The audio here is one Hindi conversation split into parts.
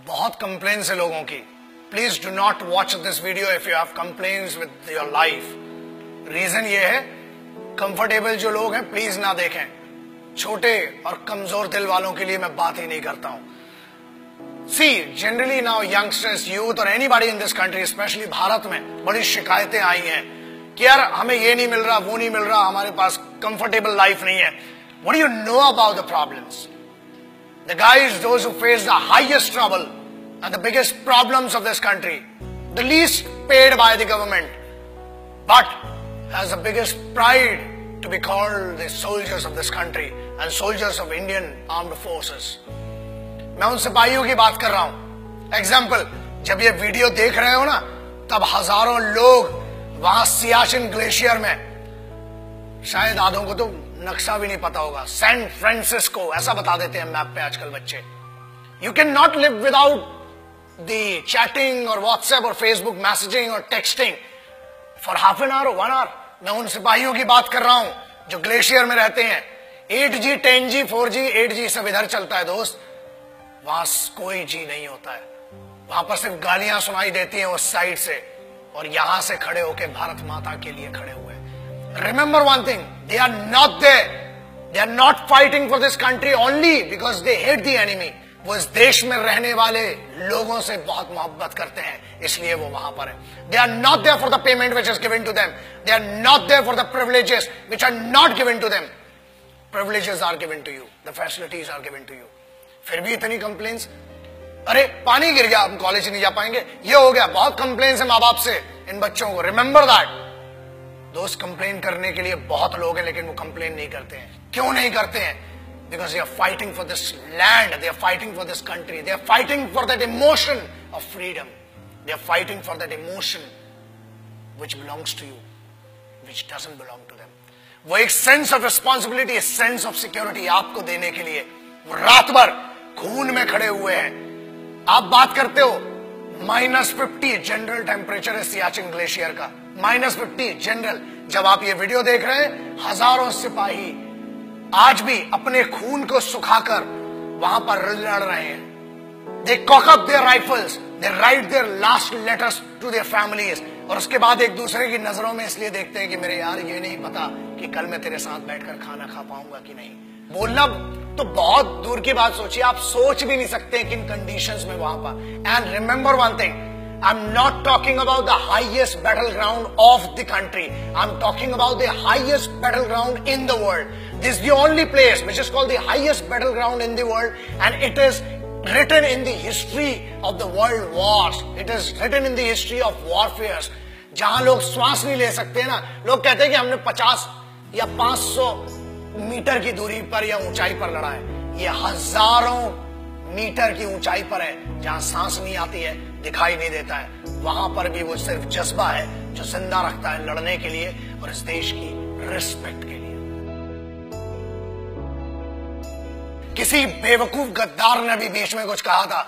बहुत कंप्लेन्स है लोगों की. Please do not watch this video if you have complaints with your life. Reason ये है, कंफर्टेबल जो लोग हैं प्लीज ना देखें. छोटे और कमजोर दिल वालों के लिए मैं बात ही नहीं करता हूं. See generally now youngsters, youth और anybody in this country, specially Bharat में बड़ी शिकायतें आई हैं कि यार हमें ये नहीं मिल रहा, वो नहीं मिल रहा, हमारे पास कंफर्टेबल लाइफ नहीं है. What do you know about the problems? The guys, those who face the highest trouble and the biggest problems of this country, the least paid by the government, but has the biggest pride to be called the soldiers of this country and soldiers of Indian Armed Forces. मैं उन सिपाहियों की बात कर रहा हूं. एग्जाम्पल, जब ये वीडियो देख रहे हो ना, तब हजारों लोग वहां सियाचिन ग्लेशियर में, शायद आधों को तो नक्शा भी नहीं पता होगा, सैन फ्रांसिस्को ऐसा बता देते हैं मैप पे आजकल बच्चे. You can not live without the chatting और व्हाट्सएप और फेसबुक मैसेजिंग और texting for half an hour और 1 आवर. मैं उन सिपाहियों की बात कर रहा हूं जो ग्लेशियर में रहते हैं. 8G 10G 4G 8G सब इधर चलता है दोस्त. वहां कोई जी नहीं होता है. वहां पर सिर्फ गालियां सुनाई देती हैं उस साइड से, और यहां से खड़े होकर भारत माता के लिए खड़े हुए. Remember one thing, they are not there. They are not fighting for this country only because they hate the enemy. वो इस देश में रहने वाले लोगों से बहुत मोहब्बत करते हैं, इसलिए वो वहां पर है. They are not there for the payment which is given to them. They are not there for the privileges which are not given to them. Privileges are given to you. The facilities are given to you. फिर भी इतनी कंप्लेन्स. अरे पानी गिर गया, हम कॉलेज नहीं जा पाएंगे, ये हो गया. बहुत कंप्लेन्स है माँ बाप से इन बच्चों को. Remember that. दोस्त कंप्लेन करने के लिए बहुत लोग हैं, लेकिन वो कंप्लेन नहीं करते हैं. क्यों नहीं करते हैं? Because they are fighting for this land, they are fighting for this country, they are fighting for that emotion of freedom, they are fighting for that emotion which belongs to you, which doesn't belong to them. वो एक sense of responsibility, sense of security आपको देने के लिए वो रात भर खून में खड़े हुए हैं. आप बात करते हो -50 जनरल टेम्परेचर है सियाचिन ग्लेशियर का. -50 जनरल. जब आप ये वीडियो देख रहे हैं, हजारों सिपाही आज भी अपने खून को सुखाकर वहां पर लड़ रहे हैं. They cock up their rifles, they write their last letters to their families, और उसके बाद एक दूसरे की नजरों में इसलिए देखते हैं कि मेरे यार ये नहीं पता कि कल मैं तेरे साथ बैठकर खाना खा पाऊंगा कि नहीं. बोलना तो बहुत दूर की बात सोचिए, आप सोच भी नहीं सकते किन कंडीशंस में वहां पर. And remember one thing, I'm not talking about the highest battleground of the country. I'm talking about the highest battleground in the world. This is the only place which is called the highest battleground in the world, and it is written in the history of the world wars. It is written in the history of warfares. जहां लोग श्वास नहीं ले सकते ना, लोग कहते हैं कि हमने 50 या 500 मीटर की दूरी पर या ऊंचाई पर लड़ा है. ये हजारों मीटर की ऊंचाई पर है, जहां सांस नहीं आती है, दिखाई नहीं देता है. वहां पर भी वो सिर्फ जज्बा है जो जिंदा रखता है लड़ने के लिए और इस देश की रिस्पेक्ट के लिए. किसी बेवकूफ गद्दार ने भी बीच में कुछ कहा था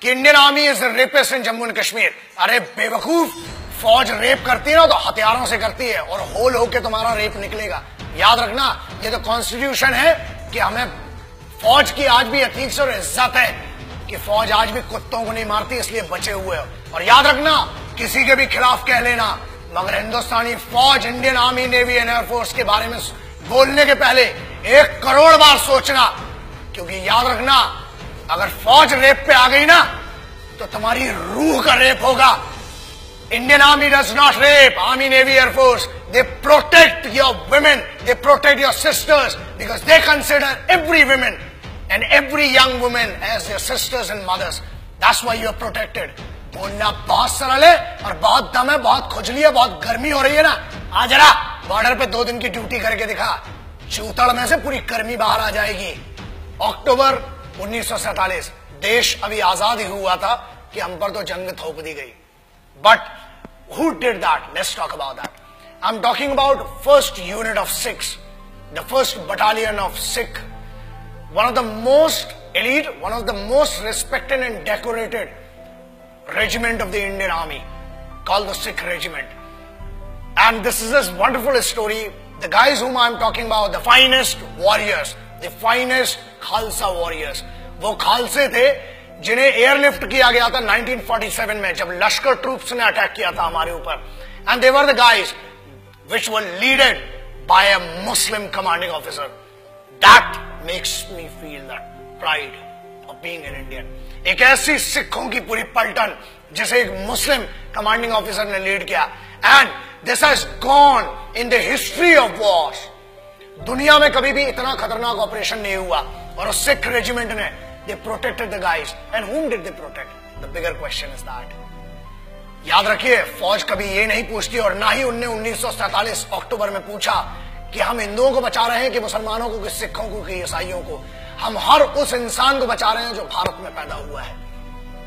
कि Indian army is rapist in Jammu and Kashmir. अरे बेवकूफ, फौज रेप करती है ना तो हथियारों से करती है, और होल होके तुम्हारा रेप निकलेगा. याद रखना, ये तो कॉन्स्टिट्यूशन है कि हमें फौज की आज भी अतीक और इज्जत है कि फौज आज भी कुत्तों को नहीं मारती, इसलिए बचे हुए हो. और याद रखना, किसी के भी खिलाफ कह लेना, मगर हिंदुस्तानी फौज, Indian army, navy and air force के बारे में बोलने के पहले 1 करोड़ बार सोचना. क्योंकि याद रखना, अगर फौज रेप पे आ गई ना तो तुम्हारी रूह का रेप होगा. Indian Army does not rape. Army, Navy, Air Force, they protect your women, they protect your sisters, because they consider every woman and every young woman as their sisters and mothers. That's why you are protected. बोलना बहुत सरल है और बहुत दम है, बहुत खुजली है, बहुत गर्मी हो रही है ना. आ जरा बॉर्डर पे 2 दिन की ड्यूटी करके दिखा, चूतड़ में से पूरी गर्मी बाहर आ जाएगी. अक्टूबर 1947 देश अभी आजाद ही हुआ था कि हम पर तो जंग थोप दी गई. But who did that? Let's talk about that. I'm talking about first unit of Sikhs, the first battalion of Sikh, one of the most elite, one of the most respected and decorated regiment of the Indian Army, called the Sikh regiment. And this is this wonderful story. The guys whom I'm talking about, the finest warriors, the finest Khalsa warriors, वो खालसे थे जिन्हें एयरलिफ्ट किया गया था 1947 में जब लश्कर ट्रूप्स ने अटैक किया था हमारे ऊपर. And they were the guys which were led by a Muslim commanding officer. That makes me feel that pride of being an Indian. एक ऐसी सिखों की पूरी पलटन जिसे एक मुस्लिम कमांडिंग ऑफिसर ने लीड किया. And this has gone in the history of Wars. दुनिया में कभी भी इतना खतरनाक ऑपरेशन नहीं हुआ. और उस सिख रेजिमेंट ने they protected the guys. And whom did they protect? The bigger question is that. याद रखिए, फौज कभी ये नहीं पूछती और ना ही उनने 1947 अक्टूबर में पूछा कि हम हिंदुओं को बचा रहे हैं कि मुसलमानों को, कि सिखों को, कि ईसाइयों को. हम हर उस इंसान को बचा रहे हैं जो भारत में पैदा हुआ है,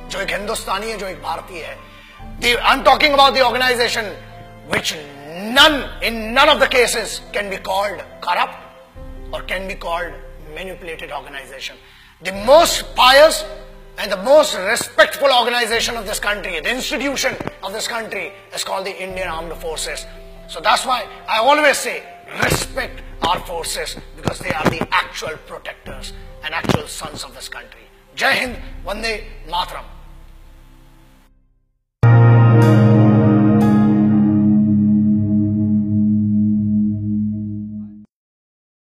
जो एक हिंदुस्तानी है, जो एक भारतीय है. I'm talking about the organization which in none of the cases can be called corrupt or can be called manipulated organization. The most pious and the most respectful organization of this country, the institution of this country, is called the Indian Armed Forces. So that's why I always say respect our forces, because they are the actual protectors and actual sons of this country. Jai Hind, Vande Mataram.